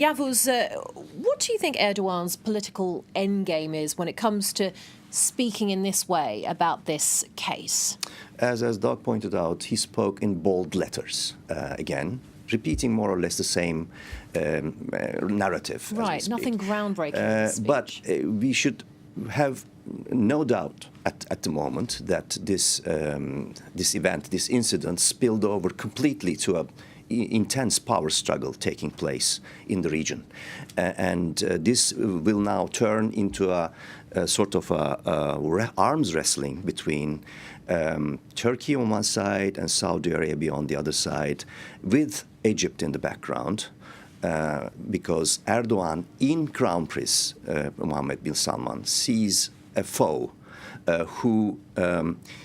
Yavuz, what do you think Erdogan's political endgame is when it comes to speaking in this way about this case? As Doug pointed out, he spoke in bold letters again, repeating more or less the same narrative. Right, nothing groundbreaking in the speech. But we should have no doubt at the moment that this event, this incident, spilled over completely to a intense power struggle taking place in the region. And this will now turn into a sort of arms wrestling between Turkey on one side and Saudi Arabia on the other side, with Egypt in the background. Because Erdogan, in Crown Prince Mohammed bin Salman, sees a foe who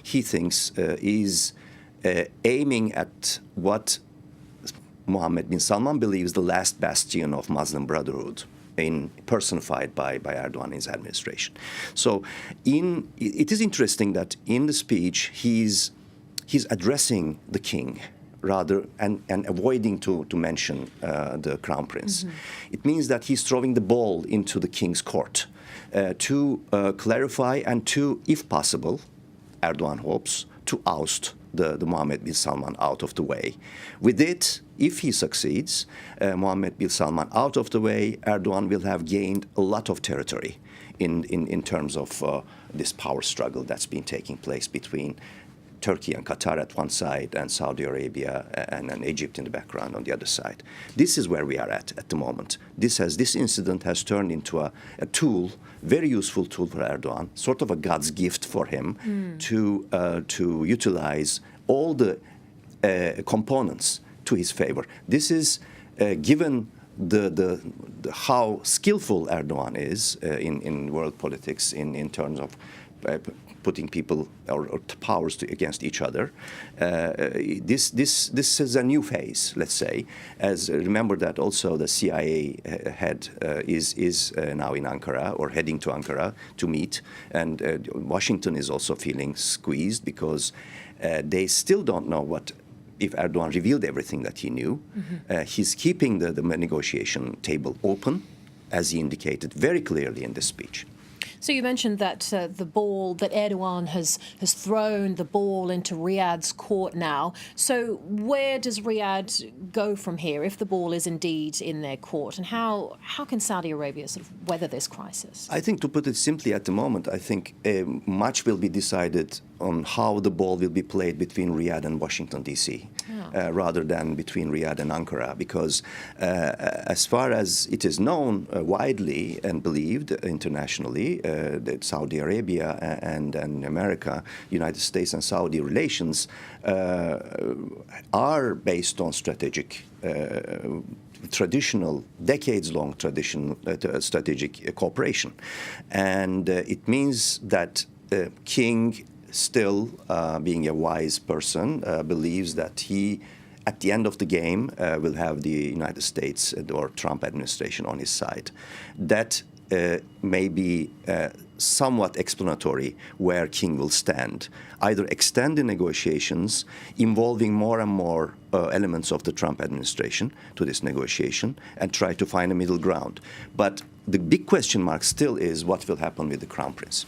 he thinks is aiming at what Mohammed bin Salman believes the last bastion of Muslim Brotherhood, personified by Erdogan in his administration. So it is interesting that in the speech he's addressing the king rather and avoiding to mention the crown prince. Mm-hmm. It means that he's throwing the ball into the king's court to clarify and to, if possible, Erdogan hopes, to oust the Mohammed bin Salman out of the way. With it, if he succeeds, Mohammed bin Salman out of the way, Erdogan will have gained a lot of territory in terms of this power struggle that's been taking place between Turkey and Qatar at one side and Saudi Arabia and Egypt in the background on the other side. This is where we are at the moment. This incident has turned into a tool, very useful tool for Erdogan, sort of a God's gift for him to utilize all the components to his favor. This is given the how skillful Erdogan is in world politics in terms of putting people or powers against each other. This is a new phase, let's say. As remember that also the CIA head is now in Ankara or heading to Ankara to meet, and Washington is also feeling squeezed because they still don't know if Erdogan revealed everything that he knew. Mm-hmm. He's keeping the negotiation table open, as he indicated very clearly in this speech. So you mentioned that that Erdogan has thrown the ball into Riyadh's court now. So where does Riyadh go from here if the ball is indeed in their court? And how can Saudi Arabia sort of weather this crisis? I think, to put it simply, at the moment, I think much will be decided on how the ball will be played between Riyadh and Washington, D.C., rather than between Riyadh and Ankara, because as far as it is known widely and believed internationally, that Saudi Arabia and America, United States and Saudi relations are based on strategic traditional, decades-long strategic cooperation. And it means that King, still being a wise person, believes that he, at the end of the game, will have the United States or Trump administration on his side. That may be somewhat explanatory where King will stand. Either extend the negotiations, involving more and more elements of the Trump administration to this negotiation, and try to find a middle ground. But the big question mark still is what will happen with the Crown Prince.